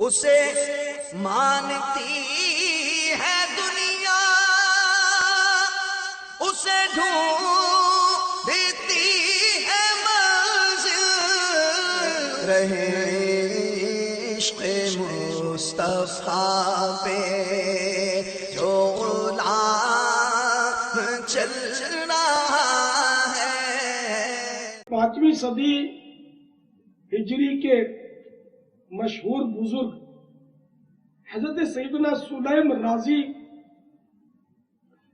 اسے مانتی ہے دنیا، اسے ڈھونڈتی ہے منزل، رہے عشق مصطفیٰ پہ جو غلام چل رہا ہے۔ 5ویں صدی ہجری کے مشہور بزرگ حضرت سیدنا سلیم رازی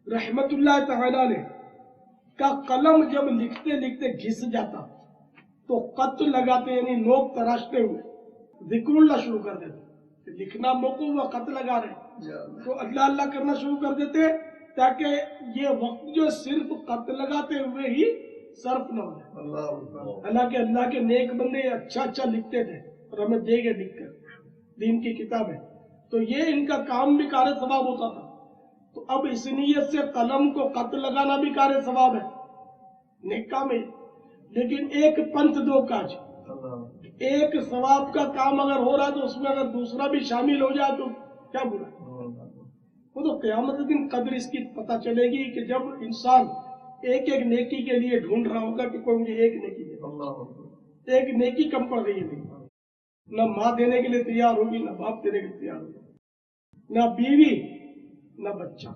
رحمت اللہ تعالی علیہ کا قلم جب لکھتے لکھتے گھس جاتا تو خط لگاتے، یعنی نوک تراشتے ہوئے ذکر اللہ شروع کر دیتے۔ لکھنا موقع ہوا، خط لگا رہے تو اللہ اللہ کرنا شروع کر دیتے تاکہ یہ وقت جو صرف خط لگاتے ہوئے ہی صرف نہ ہو جائے۔ حالانکہ اللہ کے نیک بندے اچھا اچھا لکھتے تھے اور ہمیں دے گئے لکھ کر دین کی کتاب ہے، تو یہ ان کا کام بھی کار ثواب ہوتا تھا۔ تو اب اس نیت سے قلم کو خط لگانا بھی کار ثواب ہے، نیک کام ہے۔ لیکن ایک پنتھ دو کاج، ایک ثواب کا کام اگر ہو رہا ہے تو اس میں اگر دوسرا بھی شامل ہو جائے تو کیا برا ہے؟ وہ تو قیامت کے دن قدر اس کی پتہ چلے گی کہ جب انسان ایک ایک نیکی کے لیے ڈھونڈ رہا ہوگا کہ کوئی مجھے ایک نیکی دے، ایک نیکی کم پڑ رہی ہے، نہ ماں دینے کے لیے تیار ہوگی، نہ باپ دینے کے لیے تیار ہوگی، نہ بیوی نہ بچہ،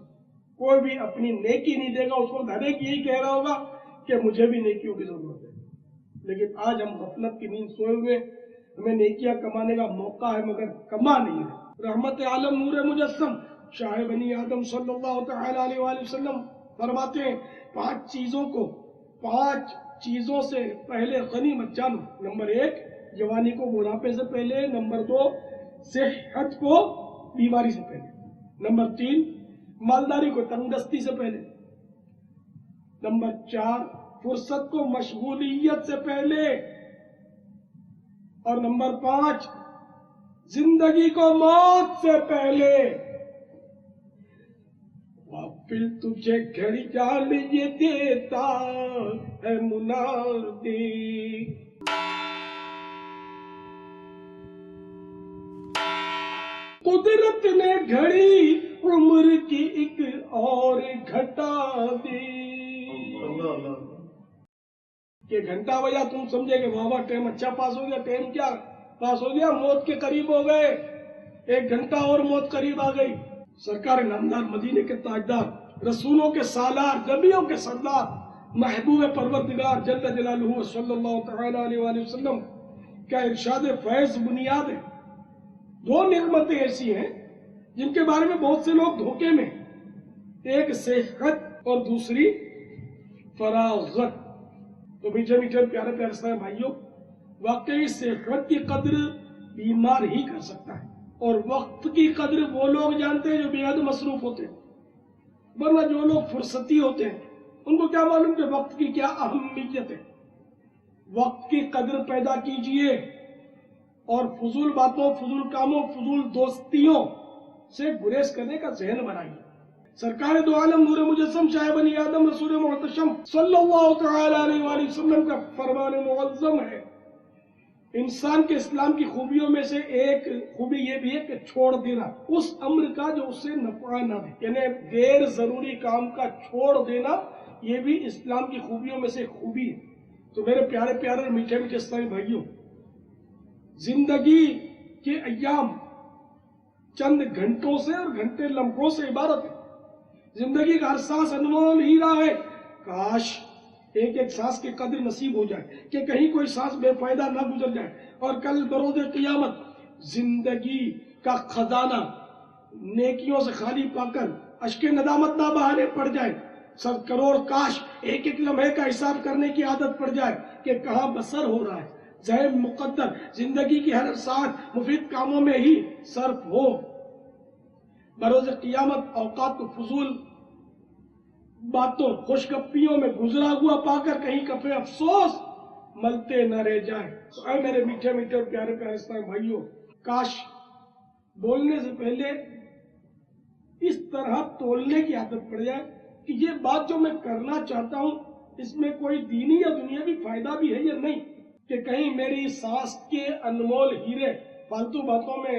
کوئی بھی اپنی نیکی نہیں دے گا۔ اس کو ہر ایک یہی کہہ رہا ہوگا کہ مجھے بھی نیکیوں کی ضرورت ہے۔ لیکن آج ہم غفلت کی نیند سوئے ہوئے، ہمیں نیکیاں کمانے کا موقع ہے مگر کما نہیں ہے۔ رحمت عالم نور مجسم شاہ بنی آدم صلی اللہ تعالی علیہ وآلہ وسلم فرماتے ہیں 5 چیزوں سے پہلے غنیمت جانو۔ نمبر 1 جوانی کو بڑھاپے سے پہلے، نمبر 2 صحت کو بیماری سے پہلے، نمبر 3 مالداری کو تنگدستی سے پہلے، نمبر 4 فرصت کو مشغولیت سے پہلے، اور نمبر 5 زندگی کو موت سے پہلے۔ غافل تجھے گھڑی جان یہ دیتا ہے منادی، قدرت نے گھڑی عمر کی ایک اور گھٹا دی۔ کہ گھنٹہ بجا تم سمجھے کہ بابا ٹائم اچھا پاس ہو گیا، ٹائم کیا پاس ہو گیا، موت کے قریب ہو گئے، 1 گھنٹہ اور موت قریب آ گئی۔ سرکار نامدار، مدینے کے تاجدار، رسولوں کے سالار، نبیوں کے سردار، محبوب پروردگار جل جلالہ صلی اللہ تعالی علیہ وآلہ وسلم کا ارشاد فیض بنیاد ہے۔ 2 نعمتیں ایسی ہیں جن کے بارے میں بہت سے لوگ دھوکے میں، ایک صحت اور دوسری فراغت۔ تو میٹھے میٹھے پیارے پیارے اسلام بھائیوں، واقعی صحت کی قدر بیمار ہی کر سکتا ہے، اور وقت کی قدر وہ لوگ جانتے ہیں جو بے حد مصروف ہوتے ہیں، ورنہ جو لوگ فرصتی ہوتے ہیں ان کو کیا معلوم کہ وقت کی کیا اہمیت ہے۔ وقت کی قدر پیدا کیجئے اور فضول باتوں، فضول کاموں، فضول دوستیوں سے گریز کرنے کا ذہن بنائیے۔ سرکار دو عالم نور مجسم شاہ بنی آدم رسول محتشم صلی اللہ تعالی علیہ وآلہ وسلم کا فرمان معظم ہے، انسان کے اسلام کی خوبیوں میں سے ایک خوبی یہ بھی ہے کہ چھوڑ دینا اس امر کا جو اس سے نفع نہ دے، یعنی غیر ضروری کام کا چھوڑ دینا، یہ بھی اسلام کی خوبیوں میں سے خوبی ہے۔ تو میرے پیارے پیارے میٹھے میٹھے اسلامی بھائیوں، زندگی کے ایام چند گھنٹوں سے اور گھنٹے لمحوں سے عبارت ہے۔ زندگی کا ہر سانس انمول ہیرا ہے، کاش ایک ایک سانس کی قدر نصیب ہو جائے کہ کہیں کوئی سانس بے فائدہ نہ گزر جائے، اور کل بروز قیامت زندگی کا خزانہ نیکیوں سے خالی پا کر اشک ندامت نہ بہانے پڑ جائے۔ 100 کروڑ کاش ایک ایک لمحے کا حساب کرنے کی عادت پڑ جائے کہ کہاں بسر ہو رہا ہے، ذہن مقدر زندگی کی ہر ساعت مفید کاموں میں ہی صرف ہو۔ بروز قیامت اوقات کو فضول باتوں، خوش گپیوں میں گزرا ہوا پا کر کہیں کفے افسوس ملتے نہ رہ جائیں۔ تو اے میرے میٹھے میٹھے اور پیارے پیارے اسلام بھائیوں، کاش بولنے سے پہلے اس طرح تولنے کی عادت پڑ جائے کہ یہ بات جو میں کرنا چاہتا ہوں اس میں کوئی دینی یا دنیاوی فائدہ بھی ہے یا نہیں، کہ کہیں میری سانس کے انمول ہیرے فالتو باتوں میں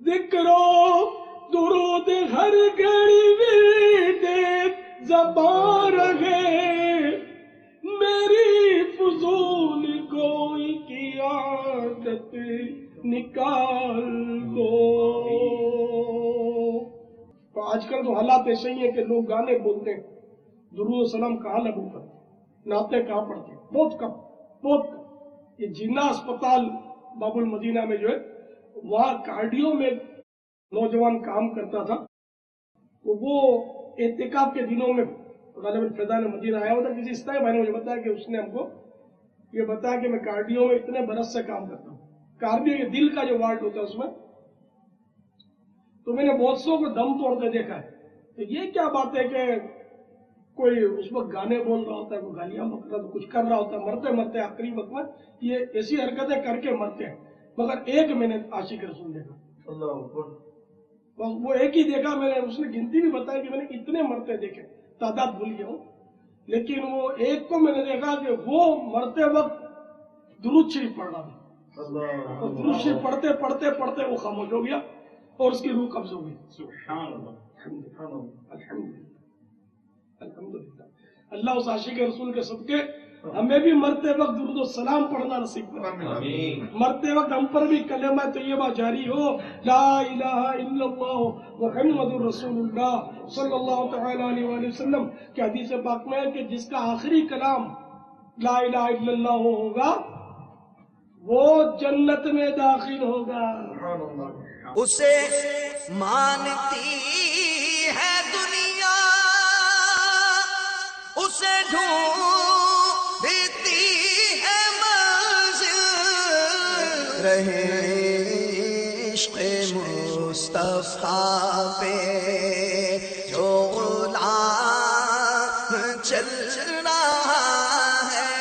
ذکرو درود ہر گھڑی ورد زبان رہے، میری فضول گوئی کی عادت نکال دو۔ تو آج کل تو حالات ایسے ہی ہیں کہ لوگ گانے بولتے ہیں، درود و سلام کہاں لگو کرتے، نعتیں کہاں پڑھتے، بہت کم بہت کم۔ یہ جنہ اسپتال باب المدینہ میں جو ہے، وہاں کارڈیو میں نوجوان کام کرتا تھا، تو وہ اعتکاف کے دنوں میں غالباً فیضان مدینہ آیا ہوتا، کسی اس طرح بھائی نے مجھے بتایا کہ اس نے ہم کو یہ بتایا کہ میں کارڈیو میں اتنے برس سے کام کرتا ہوں، کارڈیو یہ دل کا جو وارڈ ہوتا ہے اس میں، تو میں نے بہت سو کو دم توڑتے دیکھا ہے۔ تو یہ کیا بات ہے کہ کوئی اس وقت گانے بول رہا ہوتا ہے، کوئی گالیاں بک رہا ہے، کچھ کر رہا ہوتا ہے، مرتے مرتے آخری وقت میں یہ ایسی حرکتیں کر کے مرتے ہیں۔ مگر ایک میں نے عاشق رسول دیکھا، وہ ایک ہی دیکھا میں نے، اس نے گنتی بھی بتائی کہ میں نے اتنے مرتے دیکھے، تعداد بھول گیا ہوں، لیکن وہ ایک کو میں نے دیکھا کہ وہ مرتے وقت درود شریف پڑھ رہا تھا، اور درود شریف پڑھتے پڑھتے پڑھتے وہ خاموش ہو گیا اور اس کی روح قبض ہو گئی۔ سبحان اللہ، الحمدللہ الحمدللہ۔ اللہ اس عاشق رسول کے صدقے ہمیں بھی مرتے وقت درود و سلام پڑھنا نصیب کرے، مرتے وقت ہم پر بھی کلمہ طیبہ جاری ہو، لا الہ الا اللہ محمد رسول اللہ صلی اللہ تعالی علیہ وآلہ وسلم کہ حدیث پاک میں ہے کہ جس کا آخری کلام لا الہ الا اللہ ہوگا وہ جنت میں داخل ہوگا۔ اسے مانتی ہے دنیا، اسے ڈھونڈتی ہے منزل، رہے عشق مصطفیٰ پہ جو غلام چل رہا ہے،